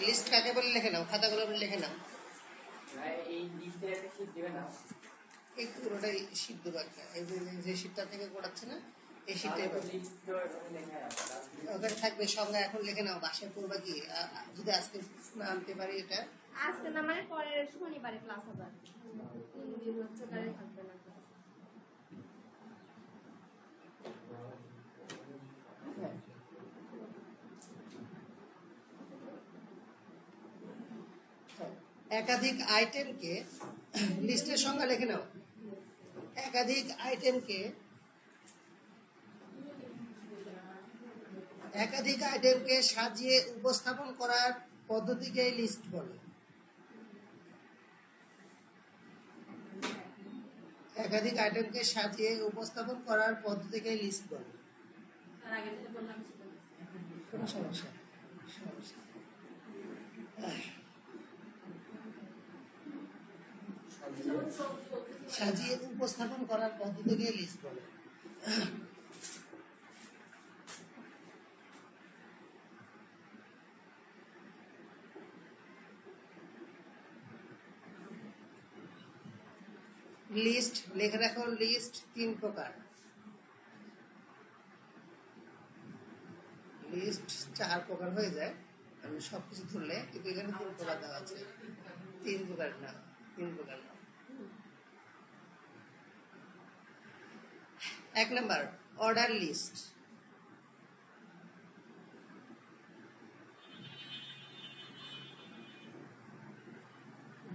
List কাকে বলে লিখে নাও, খাতাগুলো বলে লিখে নাও। এই পুরোটাই শীত দেবো একটা, এই যে শীতটা থেকে গোড়াচ্ছে না, এই শীতটাই ওখানে থাকবে সঙ্গে। এখন লিখে নাও, বাসায় করবা কি যদি আজকে না আনতে পারি। এটা আজকে না, মানে পরের শনিবারে ক্লাস হবে, 3 দিন হচ্ছে কারে থাকবে না। একাধিক আইটেমকে লিস্টের সংখ্যা লিখে নাও। একাধিক আইটেমকে সাজিয়ে উপস্থাপন করার পদ্ধতিকে লিস্ট বলে। একাধিক আইটেমকে সাজিয়ে উপস্থাপন করার পদ্ধতিকে লিস্ট বলে। কোনো সমস্যা সাজিয়ে উপস্থাপন করার পদ্ধতিকে লিস্ট বলে। লিস্ট লিখে রাখো, লিস্ট 3 প্রকার। লিস্ট 4 প্রকার হয়ে যায় আমি সবকিছু ধরলে, কিন্তু এখানে 3 প্রকার দেওয়া আছে। 3 প্রকার না, 3 প্রকার না। 1 number order list.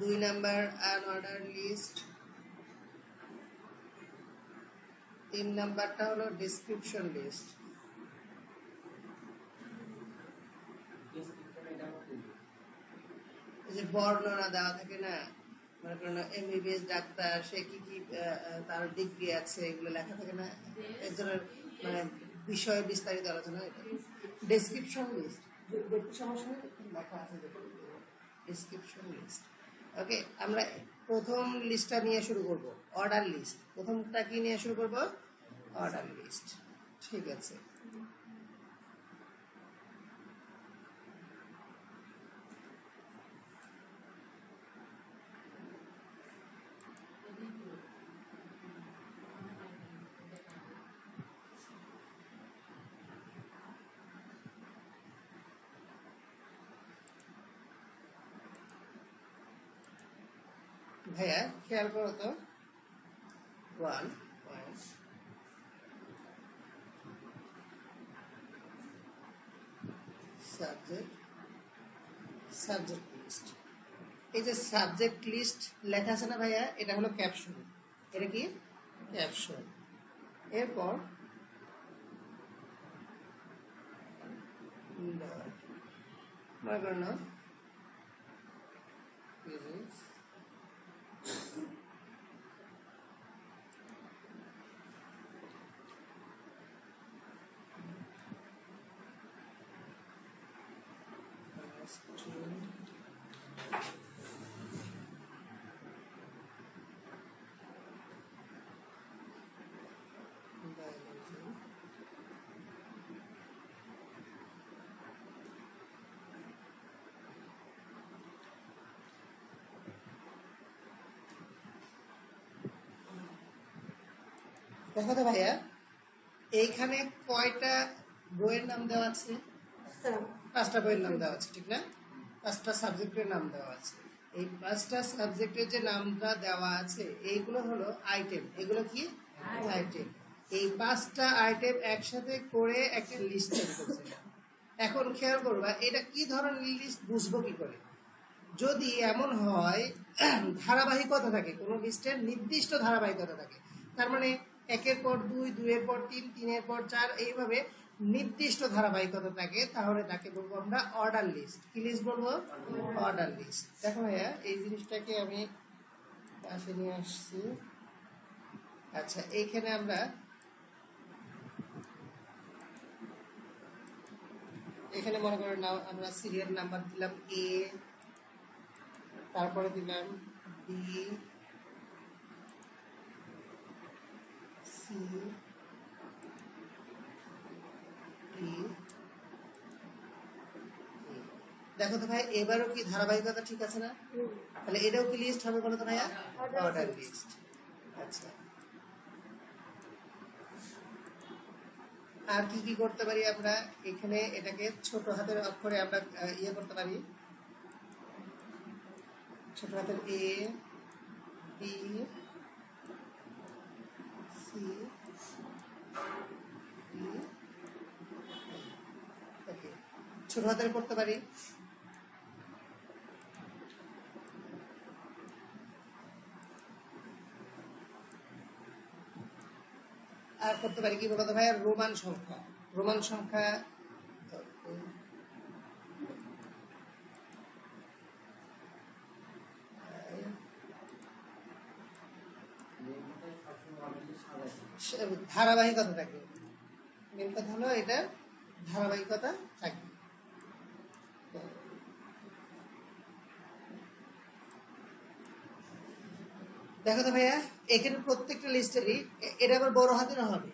2 number unordered list. 3 নাম্বারটা হলো ডেসক্রিপশন লিস্ট। যে বর্ণনা দেওয়া থাকে না, মনে করেন এমবিবিএস ডাক্তার, সে কি কি তার ডিগ্রি আছে, এগুলো লেখা থাকে না, একজনের মানে বিষয়ে বিস্তারিত আলোচনা। এটা ডেসক্রিপশন লিস্ট। দেখতে সমস্যা নেই, লেখা আছে ডেসক্রিপশন লিস্ট। ওকে, আমরা প্রথম লিস্টটা নিয়ে শুরু করব, অর্ডার লিস্ট। প্রথমটা কি নিয়ে শুরু করব? Order list. ঠিক আছে। ভাইয়া খেয়াল করো তো, 1 পয়েন্ট সাবজেক্ট লিস্ট। এই যে সাবজেক্ট লিস্ট লেখা আছে না ভাইয়া, এটা হলো ক্যাপশন। এটা কি ক্যাপশন। এরপর মনে করেন না, দেখো তো ভাইয়া, এইখানে কয়টা বইয়ের নাম দেওয়া আছে? 5টা বইয়ের নাম দেওয়া আছে, ঠিক না? 5টা সাবজেক্টের নাম দেওয়া আছে। এই 5টা সাবজেক্টের যে নামটা দেওয়া আছে, এইগুলো হলো আইটেম। এগুলো কি আইটেম? এই 5টা আইটেম একসাথে করে একটা লিস্ট তৈরি করছে। এখন খেয়াল করবা, এটা কি ধরনের লিস্ট বুঝবো কি করে? যদি এমন হয় ধারাবাহিকতা থাকে, কোনো লিস্টের নির্দিষ্ট ধারাবাহিকতা থাকে, তার মানে 1-এর পর 2, 2-এর পর 3, 3-এর পর 4, এইভাবে নির্দিষ্ট ধারাবাহিকতা থাকে, তাহলে তাকে বলবো আমরা অর্ডার লিস্ট। কি লিস্ট বলবো? Order list. দেখো ভাইয়া, এই জিনিসটাকে আমি পাশে নিয়ে আসছি। আচ্ছা, এইখানে আমরা এখানে মনে করেন আমরা সিরিয়াল নাম্বার দিলাম A, তারপরে দিলাম B, C, D, E। দেখো তো ভাই এবারও কি ধারাবাহিকতা ঠিক আছে না? তাহলে এটাও কি লিস্ট হবে বলো তো ভাইয়া? Order list. আচ্ছা, আর কি কি করতে পারি আমরা এখানে? এটাকে ছোট হাতের অক্ষরে আমরা ইয়ে করতে পারি, ছোট হাতের এ বি সি ডি, ওকে, ছোট হাতের করতে পারি। আর করতে পারি কি বলতো ভাই? রোমান সংখ্যা, রোমান সংখ্যা ধারাবাহিকতা থাকবে। মেন কথা হলো এটা ধারাবাহিকতা থাকবে। দেখো তো ভাইয়া এখানে প্রত্যেকটা লিস্টেরই এটা আবার বড় হাতের হবে।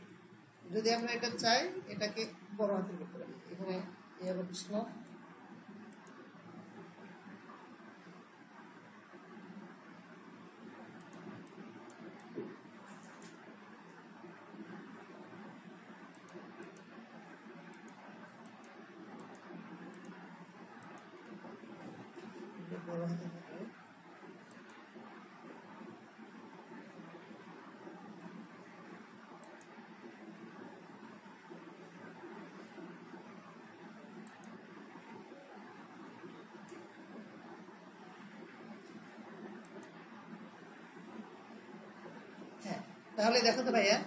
যদি আমরা এটা চাই এটাকে বড় হাতের করতে পারি। এখানে ইয়ে করছিলাম, বড় হাতের হবে। হ্যাঁ, তাহলে দেখো তো ভাইয়া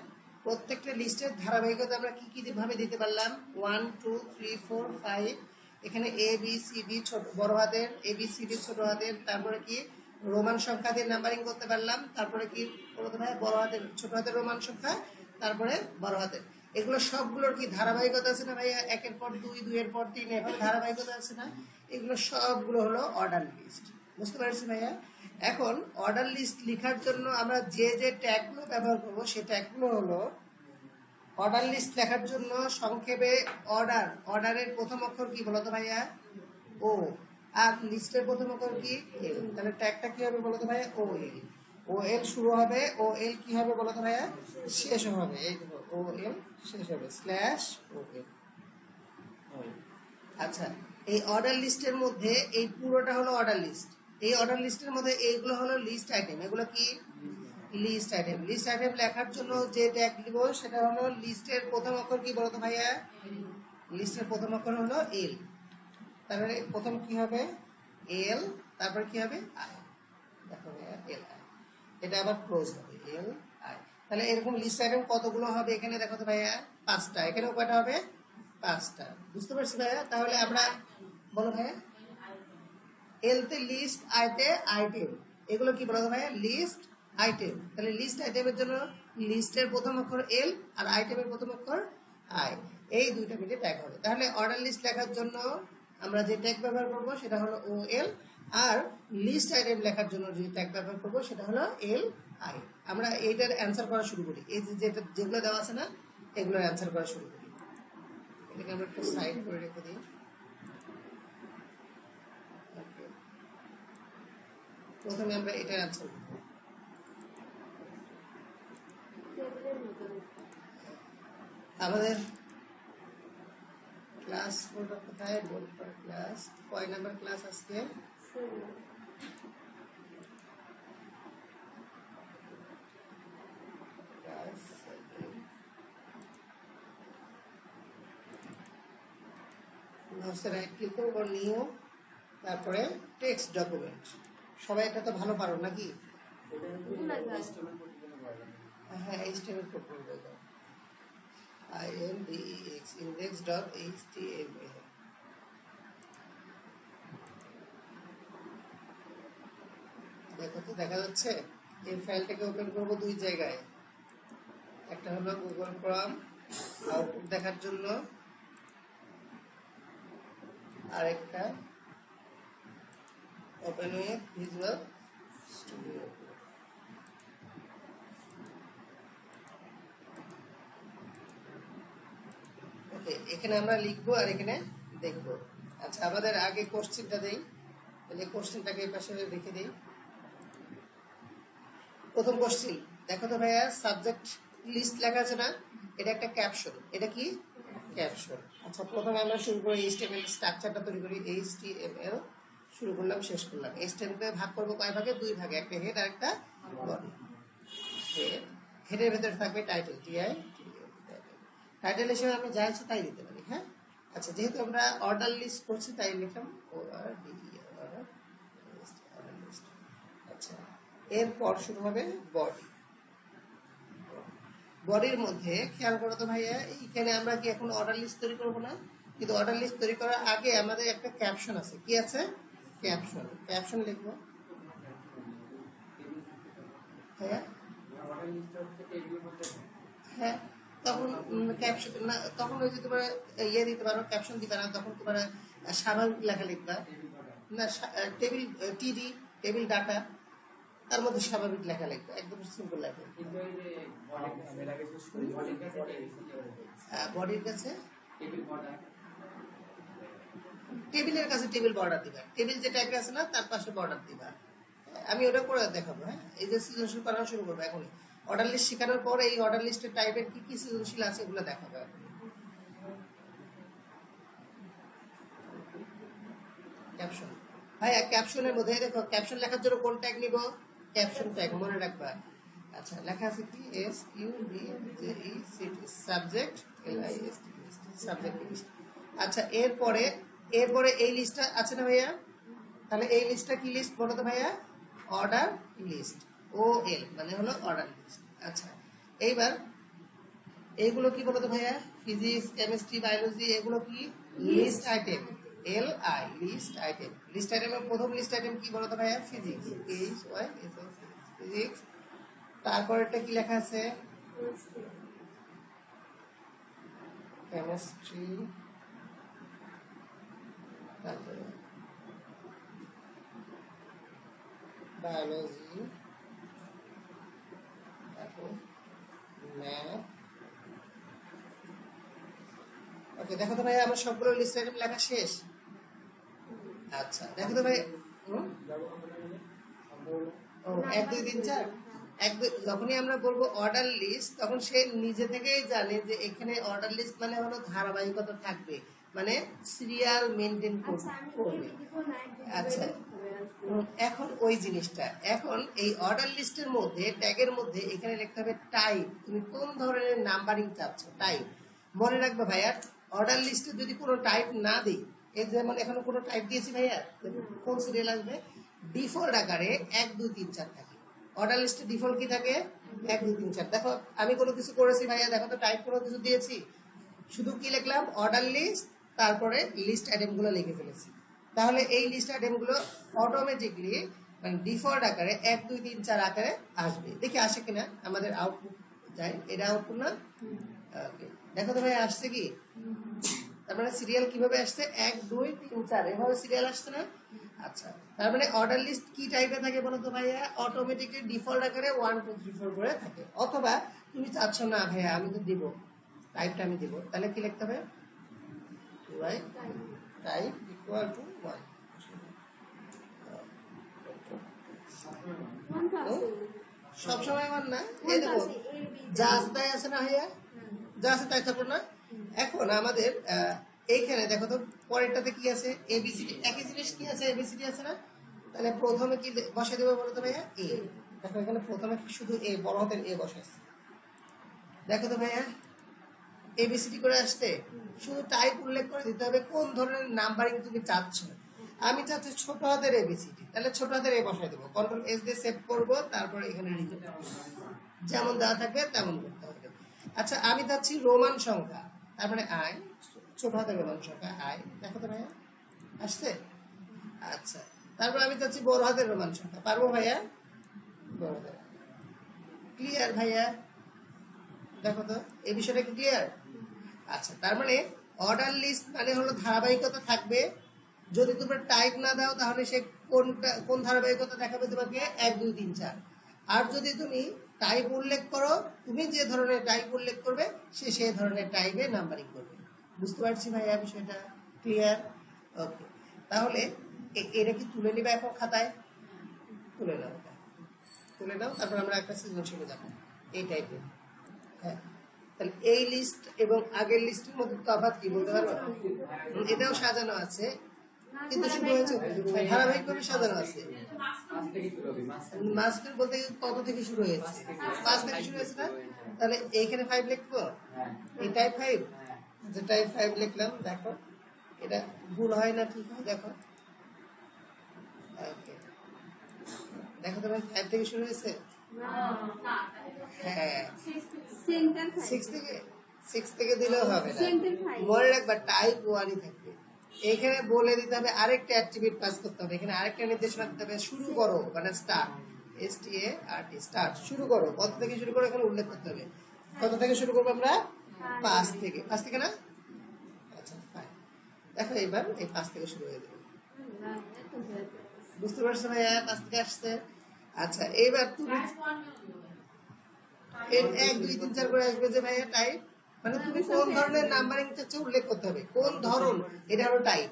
প্রত্যেকটা লিস্টের ধারাবাহিকতা আমরা কি কি ভাবে দিতে পারলাম? 1 2 3 4 5, এখানে এ বি সি ডি ছোট বড় হাতের, এ বি সি ডি ছোট হাতের, তারপরে কি রোমান সংখ্যা দিয়ে নাম্বারিং করতে পারলাম, তারপরে কি বলতো ভাইয়া? বড় হাতের ছোট হাতের রোমান সংখ্যা, তারপরে বড় হাতের। এগুলো সবগুলোর কি ধারাবাহিকতা আছে না ভাইয়া? একের পর দুই, দুইয়ের পর তিন, এভাবে ধারাবাহিকতা আছে না? এগুলো সবগুলো হলো অর্ডার লিস্ট। বুঝতে পারছি ভাইয়া? এখন অর্ডার লিস্ট লেখার জন্য আমরা যে যে ট্যাগগুলো ব্যবহার করব সেই ট্যাগগুলো হলো, অর্ডার লিস্ট লেখার জন্য সংক্ষেপে অর্ডার, অর্ডারের প্রথম অক্ষর কি বলতো ভাইয়া? ও। আর লিস্টের প্রথম অক্ষর কি? এল। তাহলে ট্যাগটা কি হবে বলতো ভাইয়া? ও এল। ও এল শুরু হবে, ও এল কি হবে বলতো ভাইয়া? শেষ হবে। এই দেখো ও এল শেষ হবে স্ল্যাশ ও এল। আচ্ছা, এই অর্ডার লিস্টের মধ্যে এই পুরোটা হলো অর্ডার লিস্ট। এই অর্ডার লিস্টের মধ্যে এইগুলো হলো লিস্ট আইটেম। এগুলো কি? List item. লিস্ট আইটেম লেখার জন্য যে ট্যাগ দিব সেটা হলো লিস্টের প্রথম অক্ষর কি বলতো ভাইয়া? লিস্টের প্রথম অক্ষর হলো এল। তারপরে প্রথম কি হবে? এল। তারপর কি হবে? আই। দেখো ভাইয়া এল আই। এটা আবার ক্লোজ হবে এল আই। তাহলে এরকম লিস্ট আইটেম কতগুলো হবে এখানে দেখো তো ভাইয়া? 5টা। এখানেও কয়টা হবে? 5টা। বুঝতে পারছি ভাইয়া? তাহলে আমরা বলো ভাইয়া এল তে লিস্ট, আইতে আইটেম। এগুলো কি বলো ভাইয়া? List item. তাহলে লিস্ট আইটেমের জন্য লিস্টের প্রথম অক্ষর এল আর আইটেমের প্রথম অক্ষর আই, এই দুইটা মিলে ট্যাগ হবে। তাহলে অর্ডার লিস্ট লেখার জন্য আমরা যে ট্যাগ ব্যবহার করব সেটা হলো ও এল, আর লিস্ট আইটেম লেখার জন্য যে ট্যাগ ব্যবহার করব সেটা হলো এল আই। আমরা এইটার অ্যান্সার করা শুরু করি। এই যেটা যেগুলো দেওয়া আছে না এগুলোর অ্যান্সার করা শুরু করি। এটাকে আমরা একটু সাইড করে রেখে দিই। প্রথমে আমরা এটার অ্যান্সার করব। আমাদের ক্লাস করবো কোথায়? বোলপাড়া ক্লাস। কয় নাম্বার ক্লাস আজকে? মাউসে রাইট ক্লিক করবো, নিউ, তারপরে টেক্সট ডকুমেন্ট। সবাই এটা তো ভালো পারো নাকি? হ্যাঁ, এইচটিএমএল কোড করবো। এটা index index.html। দেখো তো দেখা যাচ্ছে? এই ফাইলটাকে ওপেন করবো দুই জায়গায়। একটা হলো গুগল ক্রোম আউটপুট দেখার জন্য, আরেকটা ওপেন উইথ ভিজুয়াল স্টুডিও। ওকে, এখানে আমরা লিখবো আর এখানে দেখবো। আচ্ছা আমাদের আগে কোশ্চেনটা দেই, তাহলে কোশ্চেনটাকে এই পাশে রেখে দিই। প্রথম কোশ্চেন দেখো তো ভাইয়া, সাবজেক্ট লিস্ট লেখা আছে না, এটা একটা ক্যাপশন। এটা কি ক্যাপশন? আচ্ছা প্রথমে আমরা শুরু করি এইচটিএমএল স্ট্রাকচারটা তৈরি করি। এইচটিএমএল শুরু করলাম, শেষ করলাম। এইচটিএমএল ভাগ করবো কয় ভাগে? 2 ভাগে, একটা হেড আর একটা বডি। হেড, হেডের ভেতরে থাকবে টাইটেল, টিআই টাইটেল হিসেবে আমি যা ইচ্ছে তাই দিতে পারি। হ্যাঁ আচ্ছা, যেহেতু আমরা অর্ডার লিস্ট করছি তাই লিখলাম ORDER লিস্ট। আচ্ছা এরপর শুরু হবে বডি। বডির মধ্যে খেয়াল করো তো ভাইয়া, এইখানে আমরা কি এখন অর্ডার লিস্ট তৈরি করবো না? কিন্তু অর্ডার লিস্ট তৈরি করার আগে আমাদের একটা ক্যাপশন আছে। কি আছে? ক্যাপশন। ক্যাপশন লিখবো ভাইয়া। হ্যাঁ তখন ক্যাপশন না, তখন ওই যে তোমার ইয়ে দিতে পারো, ক্যাপশন দিবে না, তখন তোমার স্বাভাবিক লেখা লিখবা না। টেবিল টিডি, টেবিল ডাটা, তার মধ্যে স্বাভাবিক লেখা লিখবা, একদম সিম্পল লেখা। বডির কাছে টেবিলের কাছে টেবিল বর্ডার দিবা, টেবিল যেটা একটা আছে না তার পাশে বর্ডার দিবা। আমি ওটা করে দেখাবো। হ্যাঁ এই যে সৃজনশীল করানো শুরু করবো এখনই। অর্ডার লিস্ট শেখানোর পরে এই অর্ডার লিস্টের টাইপের কি কি সৃজনশীল আছে এগুলো দেখাবো। ক্যাপশন ভাইয়া, ক্যাপশনের মধ্যে দেখো, ক্যাপশন লেখার জন্য কোন ট্যাগ নিব? ক্যাপশন ট্যাগ, মনে রাখবা। আচ্ছা লেখা আছে কি? SUBJECT, subject LIST, subject list. আচ্ছা এরপরে এই লিস্টটা আছে না ভাইয়া? তাহলে এই লিস্টটা কি লিস্ট বলো তো ভাইয়া? Order list. OL মানে হলো অর্ডার লিস্ট। আচ্ছা এইবার এইগুলো কি বলো তো ভাইয়া? ফিজিক্স, কেমিস্ট্রি, বায়োলজি, এগুলো কি list item. LI list item. List আইটেমের প্রথম লিস্ট আইটেম কি বলো তো ভাইয়া? Physics, physics. তারপর এটা কি লেখা আছে? কেমিস্ট্রি, তারপরে বায়োলজি, তারপর ম্যাথ। ওকে দেখো তো ভাই আমার সবগুলো লিস্ট আইটেম লেখা শেষ। আচ্ছা দেখো তো ভাই, ও 1 2 3 4, যখনই আমরা বলবো অর্ডার লিস্ট তখন সে নিজে থেকেই জানে যে এখানে অর্ডার লিস্ট মানে হলো ধারাবাহিকতা থাকবে, মানে সিরিয়াল মেনটেন করবে। আচ্ছা এখন ওই জিনিসটা, এখন এই অর্ডার লিস্টের মধ্যে ট্যাগের মধ্যে এখানে লিখতে হবে টাইপ। তুমি কোন ধরনের নাম্বারিং চাচ্ছ, টাইপ। মনে রাখবে ভাইয়া, অর্ডার লিস্টে যদি কোনো টাইপ না দিই, এই যেমন এখানে কোনো টাইপ দিয়েছি ভাইয়া, কোন সিরিয়াল আসবে? ডিফল্ট আকারে 1 2 3 4 থাকে। অর্ডার লিস্টে ডিফল্ট কি থাকে? 1 2 3 4। দেখো আমি কোনো কিছু করেছি ভাইয়া, দেখো তো টাইপ কোনো কিছু দিয়েছি? শুধু কি লিখলাম? অর্ডার লিস্ট, তারপরে লিস্ট আইটেম গুলো লিখে ফেলেছি। তাহলে এই লিস্ট আইটেম গুলো অটোমেটিকলি মানে ডিফল্ট আকারে 1 2 3 4 আকারে আসবে। দেখি আসে কিনা আমাদের আউটপুট যাই, এটা আউটপুট না? ওকে দেখো তো ভাই আসছে কি? তার মানে সিরিয়াল কিভাবে আসছে? 1 2 3 4 এভাবে সিরিয়াল আসছে না? আচ্ছা তার মানে অর্ডার লিস্ট কি টাইপে থাকে বলো তো ভাইয়া? অটোমেটিকলি ডিফল্ট আকারে 1 2 3 4 করে থাকে। অথবা তুমি চাচ্ছ না ভাইয়া আমি তো দিব, টাইপটা আমি দিব, তাহলে কি লিখতে হবে? Type equal to 1। সবসময় 1 না, এই দেখো যা আছে তাই আছে না ভাইয়া? যা আছে তাই থাকলো না? এখন আমাদের এইখানে দেখো তো পরেরটাতে কি আছে? ABCD, একই জিনিস কি আছে? ABCD আছে না? তাহলে প্রথমে কি বসে দেবো বলো তো ভাইয়া? A। দেখো এখানে প্রথমে শুধু A, বড় হাতের A বসাইছে। দেখো তো ভাইয়া ABCD করে আসছে। শুধু টাইপ উল্লেখ করে দিতে হবে কোন ধরনের নাম্বারিং তুমি চাচ্ছ। আমি চাচ্ছি ছোট হাতের ABCD, তাহলে ছোট হাতের A বসাই দেবো, কন্ট্রোল S দিয়ে সেভ করবো, তারপরে এখানে লিখে দেবো, যেমন দেওয়া থাকবে তেমন করতে হবে। আচ্ছা আমি চাচ্ছি রোমান সংখ্যা, তারপরে I, ছোট হাতের রোমান সংখ্যা I। দেখো তো ভাইয়া আসছে? আচ্ছা তারপর আমি চাচ্ছি বড় হাতের রোমান সংখ্যা, পারবো ভাইয়া? বড় হাতের। ক্লিয়ার ভাইয়া? দেখো তো এই বিষয়টা কি ক্লিয়ার? আচ্ছা তার মানে অর্ডার লিস্ট মানে হলো ধারাবাহিকতা থাকবে। যদি তোমরা টাইপ না দাও তাহলে সে কোন ধারাবাহিকতা দেখাবে তোমাকে? 1 2 3 4। আর যদি তুমি টাইপ উল্লেখ করো, তুমি যে ধরনের টাইপ উল্লেখ করবে সে সেই ধরনের টাইপে নাম্বারিং করবে। বুঝতে পারছি ভাইয়া বিষয়টা? ক্লিয়ার? ওকে, তাহলে এটা কি তুলে নিবে এখন খাতায়? তুলে নাও, তুলে নাও, তারপর আমরা একটা সৃজনশীলে যাবো এই টাইপের। হ্যাঁ, তাহলে এই লিস্ট এবং আগের লিস্টের মধ্যে তফাৎ কি বলতে পারবো? এটাও সাজানো আছে, কিন্তু শুরু হয়েছে ধারাবাহিকভাবে সাজানো আছে। মাস্টার বলতে কত থেকে শুরু হয়েছে? 5 থেকে শুরু হয়েছে না? তাহলে এইখানে 5 লিখবো, এই টাইপ 5, যে টাইপ 5 লিখলাম। দেখো এটা ভুল হয় না ঠিক হয়, দেখো। ওকে, দেখো তো ভাই 5 থেকে শুরু হয়েছে। হ্যাঁ, 6 থেকে দিলেও হবে না, মনে রাখবা টাইপ 1ই থাকবে। এখানে বলে দিতে হবে আরেকটা অ্যাট্রিবিউট পাস করতে হবে, এখানে আরেকটা নির্দেশনা দিতে হবে, শুরু করো মানে স্টার্ট, START, স্টার্ট, শুরু করো। কত থেকে শুরু করো এখানে উল্লেখ করতে হবে। কত থেকে শুরু করবো আমরা? 5 থেকে। 5 থেকে না? আচ্ছা, দেখো এবার এই 5 থেকে শুরু হয়ে যাবে। বুঝতে পারছো ভাইয়া? 5 থেকে আসছে। আচ্ছা, এইবার তুমি 1 2 3 4 করে আসবে যে ভাইয়া টাইপ, মানে তুমি কোন ধরনের নাম্বারিং চাচ্ছ উল্লেখ করতে হবে, কোন ধরন, এটা হলো টাইপ,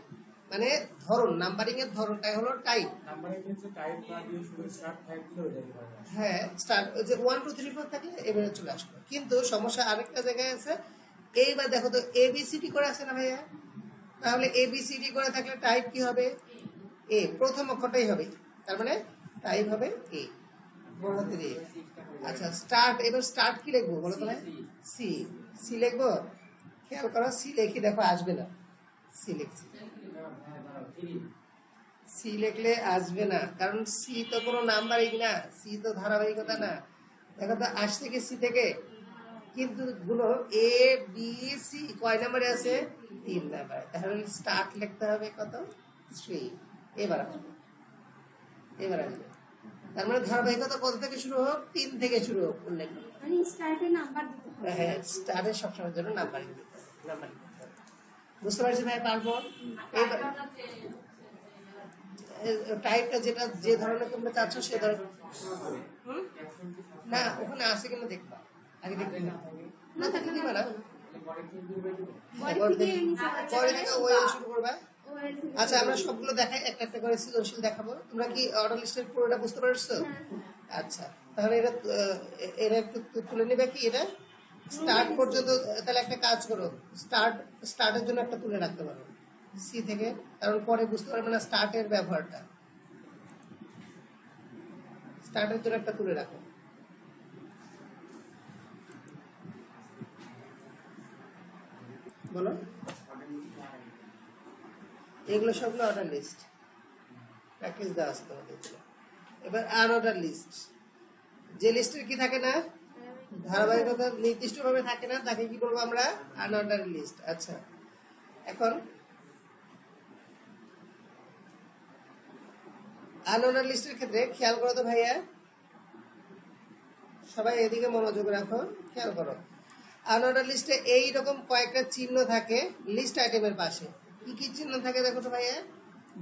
মানে ধরন, নাম্বারিং এর ধরনটাই হলো টাইপ। নাম্বারিং হচ্ছে টাইপ বা দিয়ে শুরু স্টার্ট 5 দিলে হয়ে যাবে। হ্যাঁ, স্টার্ট যে 1 2 3 4 থাকলে এবারে চলে আসলো। কিন্তু সমস্যা আরেকটা জায়গায় আছে। এইবার দেখো তো ABCD করে আছে না ভাইয়া? তাহলে ABCD করে থাকলে টাইপ কি হবে? এ, প্রথম অক্ষরটাই হবে, তার মানে টাইপ হবে এ, বড় হাতের এ। আচ্ছা, স্টার্ট, এবার স্টার্ট কি লিখবো বলো তো? সি, সি লিখবো। খেয়াল করো, সি লিখি, দেখো আসবে না, সি লিখছি। সি লিখলে আসবে না, কারণ সি তো কোনো নাম্বারিং না, সি তো ধারাবাহিকতা না। দেখো তো আসছে কি সি থেকে, কিন্তু গুলো এ বি সি কয় নাম্বারে আছে? 3 নাম্বারে। তাহলে স্টার্ট লিখতে হবে কত? 3। এবার আসবে, এবার আসবে। তার মানে ধারাবাহিকতা কত থেকে শুরু হোক? 3 থেকে শুরু হোক উল্লেখ করতে হবে। মানে স্টার্টে নাম্বার দিতে হবে। হ্যাঁ, স্টার্টে সবসময় জন্য নাম্বারিং দিতে হবে, নাম্বারিং দিতে হবে। বুঝতে পারছি ভাই? পারবো। এইবার টাইপটা যেটা যে ধরনের তোমরা চাচ্ছ সে ধরনের না, ওখানে আছে কিনা দেখবা, আগে দেখবে না, না থাকলে দিবা না, পরে থেকে ওয়েল শুরু করবা। আচ্ছা, আমরা সবগুলো দেখাই, একটা একটা করে সৃজনশীল দেখাবো। তোমরা কি অর্ডার লিস্টের পুরোটা বুঝতে পারছো? আচ্ছা, তাহলে এটা এটা একটু তুলে নিবে কি এটা স্টার্ট পর্যন্ত। তাহলে একটা কাজ করো, স্টার্টের জন্য একটা তুলে রাখতে পারো সি থেকে, কারণ পরে বুঝতে পারবে না স্টার্টের ব্যবহারটা। স্টার্টের জন্য একটা তুলে রাখো। বলো, এগুলো সবগুলো অর্ডার লিস্ট, প্র্যাকটিস দেওয়া আছে তোমাদের। এবার আনঅর্ডার লিস্ট, যে লিস্টের কি থাকে না, ধারাবাহিকতা নির্দিষ্টভাবে থাকে না, তাকে কি বলবো আমরা? Unordered list. আচ্ছা, এখন আনঅর্ডার লিস্টের ক্ষেত্রে খেয়াল করো তো ভাইয়া, সবাই এদিকে মনোযোগ রাখো, খেয়াল করো। আনঅর্ডার লিস্টে এইরকম কয়েকটা চিহ্ন থাকে লিস্ট আইটেমের পাশে। কি কি চিহ্ন থাকে দেখো তো ভাইয়া?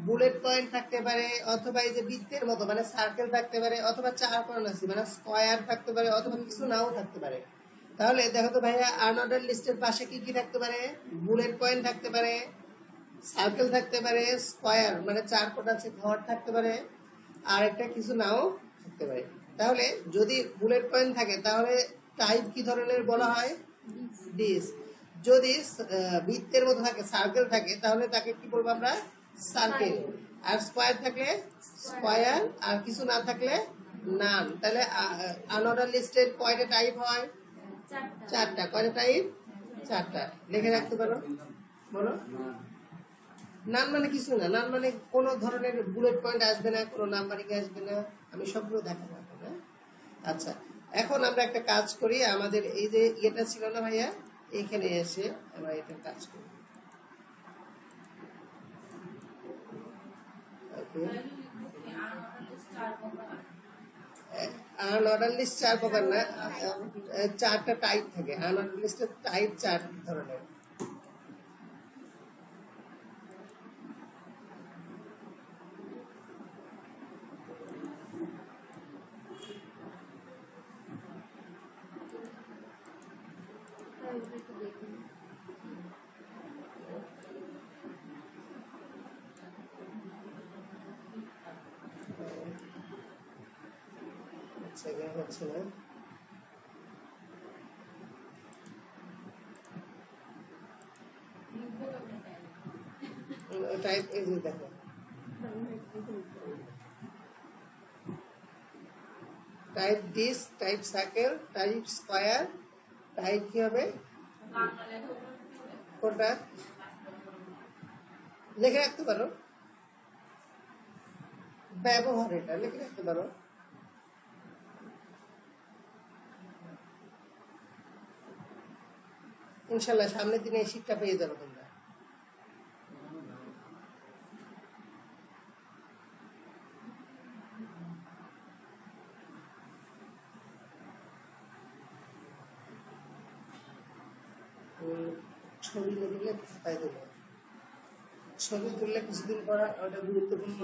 বুলেট পয়েন্ট থাকতে পারে, অথবা এই যে বৃত্তের মতো মানে সার্কেল থাকতে পারে, অথবা চার কোণ আছে মানে স্কয়ার থাকতে পারে, অথবা কিছু নাও থাকতে পারে। তাহলে দেখো তো ভাইয়া, আনঅর্ডার লিস্টের পাশে কি কি থাকতে পারে? বুলেট পয়েন্ট থাকতে পারে, সার্কেল থাকতে পারে, স্কয়ার মানে চার কোণ আছে ঘর থাকতে পারে, আর একটা কিছু নাও থাকতে পারে। তাহলে যদি বুলেট পয়েন্ট থাকে তাহলে টাইপ কি ধরনের বলা হয়? দিস। যদি বৃত্তের মতো থাকে, সার্কেল থাকে, তাহলে তাকে কি বলবো আমরা? সার্কেল। আর স্কয়ার থাকলে স্কয়ার, আর কিছু না থাকলে নান। তাহলে আনঅর্ডার লিস্টের কয়টা টাইপ হয়? 4টা। কয়টা টাইপ? 4টা। লিখে রাখতে পারো, বলো। নান মানে কিছু না, নান মানে কোনো ধরনের বুলেট পয়েন্ট আসবে না, কোনো নাম্বারিং আসবে না। আমি সবগুলো দেখাবো এখন। আচ্ছা, এখন আমরা একটা কাজ করি, আমাদের এই যে ইয়েটা ছিল না ভাইয়া, এখানে এসে আমরা এটা কাজ করি। আনঅর্ডার লিস্ট 4 প্রকার না, 4টা টাইপ থাকে। আনঅর্ডার লিস্টের টাইপ 4 ধরনের। সেকেন্ড হচ্ছে না, টাইপ এই যে দেখো type disc, type circle, type square, type কি হবে কোনটা লিখে রাখতে পারো, ব্যবহার এটা লিখে রাখতে পারো। ইনশাল্লাহ সামনের দিনে এই শিক্ষা পেয়ে যাবো তোমরা। ছবি তুললে খাতায় দেবো, ছবি তুললে কিছুদিন পর ওটা গুরুত্বপূর্ণ।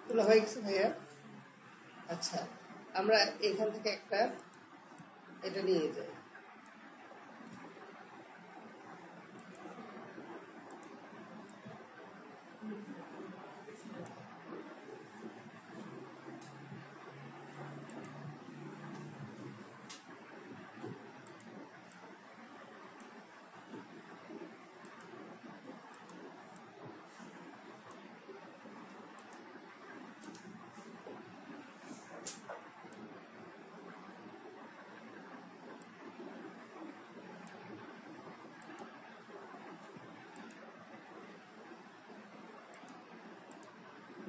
তোলা হয়ে গেছে ভাইয়া? আচ্ছা, আমরা এখান থেকে একটা এটা নিয়ে যাই।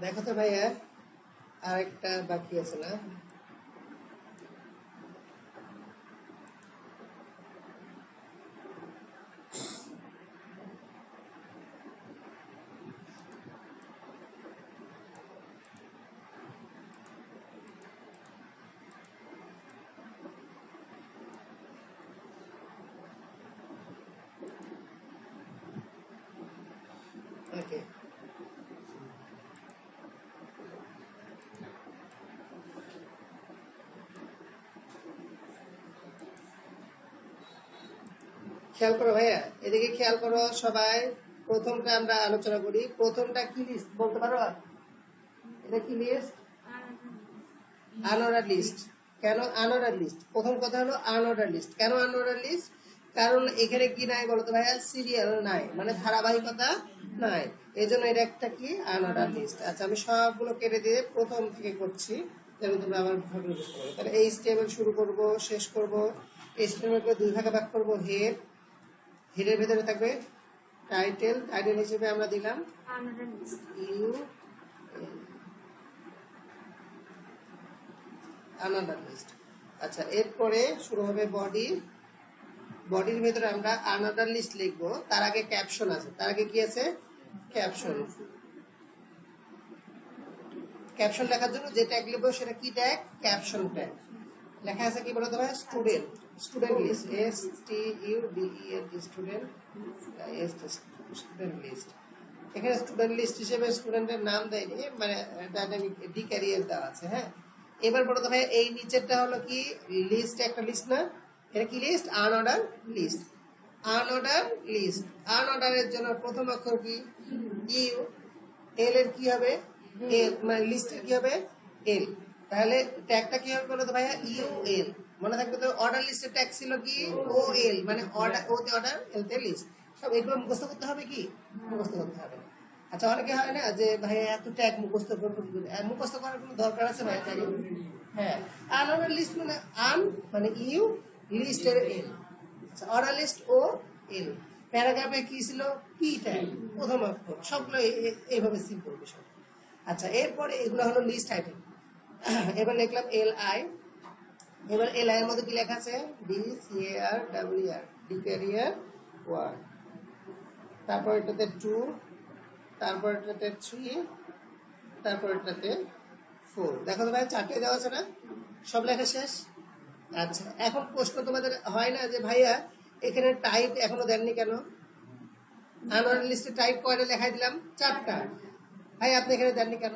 দেখো তো ভাইয়া, আরেকটা বাকি আছে না? ওকে, খেয়াল করো ভাইয়া, এদিকে খেয়াল করো সবাই। প্রথমটা আমরা আলোচনা করি। প্রথমটা কি লিস্ট বলতে পারো? এটা কি লিস্ট? Unorder list. কেন আনঅর্ডার লিস্ট? প্রথম কথা হলো আনঅর্ডার লিস্ট। কেন আনঅর্ডার লিস্ট? কারণ এখানে কি নাই বলতো ভাইয়া? সিরিয়াল নাই, মানে ধারাবাহিকতা নাই, এই জন্য এটা একটা কি আনঅর্ডার লিস্ট। আচ্ছা, আমি সবগুলো কেটে দিয়ে প্রথম থেকে করছি যেন তোমরা আমার ভাবে বুঝতে পারো। তাহলে এই স্টেবল শুরু করব, শেষ করব। এই স্টেবলকে দুই ভাগে ভাগ করব। হেড, হেডের ভেতরে থাকবে টাইটেল, টাইটেল হিসেবে আমরা দিলাম ইউ আনঅর্ডার লিস্ট। আচ্ছা, এরপরে শুরু হবে বডি। বডির ভেতরে আমরা আনঅর্ডার লিস্ট লিখবো। তার আগে ক্যাপশন আছে। তার আগে কি আছে? ক্যাপশন। ক্যাপশন লেখার জন্য যে ট্যাগ লিখবো সেটা কি ট্যাগ? Caption tag. লেখা আছে কি বলতো ভাই? Student, student list, STUDENT, student, student list. এখানে স্টুডেন্ট লিস্ট হিসেবে স্টুডেন্টের নাম দেয়নি, মানে ডাইনামিক ডি ক্যারিয়ার দেওয়া আছে। হ্যাঁ, এবার বলতো ভাই এই নিচেরটা হলো কি লিস্ট, একটা লিস্ট না? এটা কি list? Unorder list. Unorder list. আনঅর্ডারের জন্য প্রথম অক্ষর কি? ইউ। এল এর কি হবে? এল, মানে লিস্টের কি হবে? এল। তাহলে ট্যাগটা কি হবে বলতো ভাইয়া? U L. মনে থাকবে তো, অর্ডার লিস্টের ট্যাগ ছিল কি? ও এল, মানে অর্ডার, ওতে অর্ডার, এলতে লিস্ট। সব এগুলো মুখস্থ করতে হবে কি? মুখস্থ করতে হবে। আচ্ছা, অনেকে হয় না যে ভাইয়া এত ট্যাগ মুখস্থ করবো, মুখস্থ করার কোনো দরকার আছে ভাই? হ্যাঁ, আনঅর্ডার লিস্ট মানে আন মানে ইউ, লিস্টের এল। আচ্ছা, অর্ডার লিস্ট ও এল। প্যারাগ্রাফে কি ছিল? পি ট্যাগ, প্রথম অক্ষর। সবগুলো এইভাবে সিম্পল বিষয়। আচ্ছা, এরপরে এগুলো হলো লিস্ট আইটেম। এবার লিখলাম এল আই। এবার এল আই এর মধ্যে কি লেখা আছে? DCARWR, ডিক্যারিয়ার ওয়ার্ড। তারপর এটাতে 2, তারপর এটাতে 3, তারপর এটাতে 4। দেখো তো ভাই, 4টে দেওয়া আছে না? সব লেখা শেষ। আচ্ছা, এখন প্রশ্ন তোমাদের হয় না যে ভাইয়া এখানে টাইপ এখনো দেননি কেন? আনঅর্ডার লিস্টে টাইপ কয়টা লেখাই দিলাম? 4টা। ভাই আপনি এখানে দেননি কেন?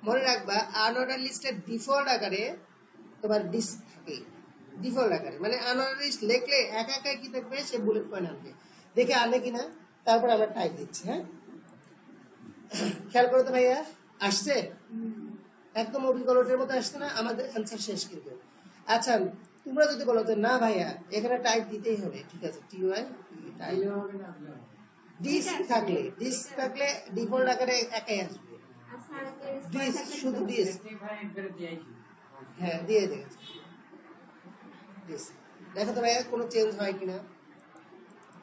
মনে রাখবা আনঅর্ডার লিস্টের ডিফল্ট আকারে তোমার ডিস্ক থাকে, ডিফল্ট আকারে, মানে আনঅর্ডার লিস্ট লিখলে একা একা কি থাকবে, সে বুলেট পয়েন্ট আনবে, দেখে আনে কিনা, তারপর আমরা টাইপ দিচ্ছি। হ্যাঁ, খেয়াল করো তো ভাইয়া, আসছে একদম অবিকলটের মতো আসছে না? আমাদের অ্যান্সার শেষ কিন্তু। আচ্ছা, তোমরা যদি বলো যে না ভাইয়া এখানে টাইপ দিতেই হবে, ঠিক আছে, টিওয়াই টাইপ ডিস্ক থাকলে ডিফল্ট আকারে একাই আসবে, ডিস্ক শুধু ডিস্ক, হ্যাঁ দিয়ে দিয়েছে ডিস্ক। দেখো তো ভাইয়া কোনো চেঞ্জ হয় কিনা,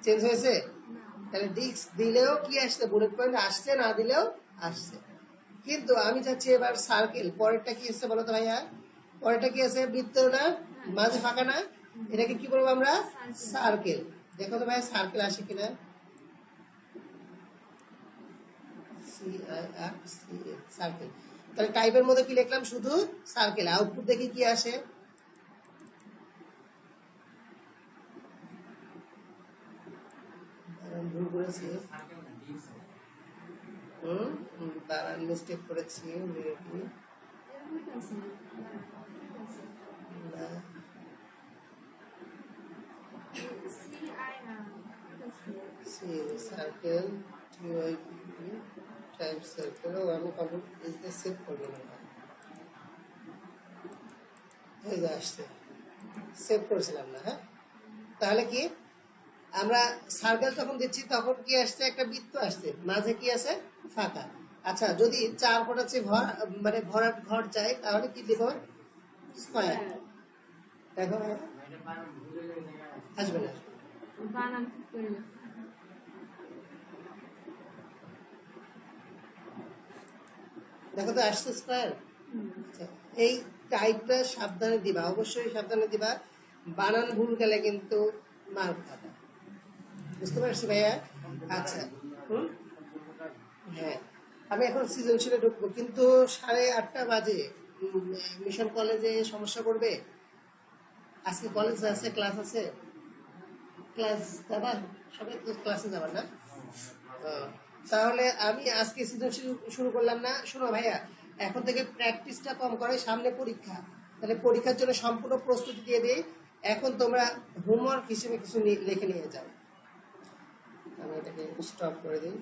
চেঞ্জ হয়েছে? তাহলে ডিস্ক দিলেও কি আসছে, বুলেট পয়েন্ট আসছে, না দিলেও আসছে। কিন্তু আমি চাচ্ছি এবার সার্কেল, পরেরটা কি এসছে বলো তো ভাইয়া? পরেরটা কি আছে? বৃত্ত না, মাঝে ফাঁকা না, এটাকে কি বলবো আমরা? সার্কেল। দেখো তো ভাইয়া সার্কেল আসে কিনা, সার্কেল। তাহলে টাইপের মধ্যে কি লিখলাম? শুধু সার্কেল। আউটপুট দেখি কি আসে। ভুল করেছি, দাঁড়ান, মিস্টেক করেছি, সার্কেল টাইপ সার্কেল, আমি কমপ্লিট সেভ করবো না, এই যে আসছে, সেভ করেছিলাম না। হ্যাঁ, তাহলে কি আমরা সার্কেল যখন দিচ্ছি তখন কি আসছে? একটা বৃত্ত আসছে, মাঝে কি আছে? ফাঁকা। আচ্ছা, যদি 4 ফুট আছে মানে ভরাট ঘর চাই, তাহলে কি দিব? স্কয়ার। দেখো আসবে না, দেখো তো আসছে স্কয়ার। এই টাইপটা সাবধানে দিবা, অবশ্যই সাবধানে দিবা, বানান ভুল গেলে কিন্তু মার খাবে। বুঝতে পারছি ভাইয়া? আচ্ছা, হ্যাঁ, আমি এখন সৃজনশীলে ঢুকবো, কিন্তু 8:30 বাজে। মিশন কলেজে সমস্যা করবে? আজকে কলেজ আছে, ক্লাস আছে, ক্লাস যাবা? সবাই তো ক্লাসে যাবার না? তাহলে আমি আজকে সৃজনশীল শুরু করলাম না। শোনো ভাইয়া, এখন থেকে প্র্যাকটিসটা কম করে, সামনে পরীক্ষা, তাহলে পরীক্ষার জন্য সম্পূর্ণ প্রস্তুতি দিয়ে দিই। এখন তোমরা হোমওয়ার্ক হিসেবে কিছু লিখে নিয়ে যাও। আমি এটাকে স্টপ করে দিই।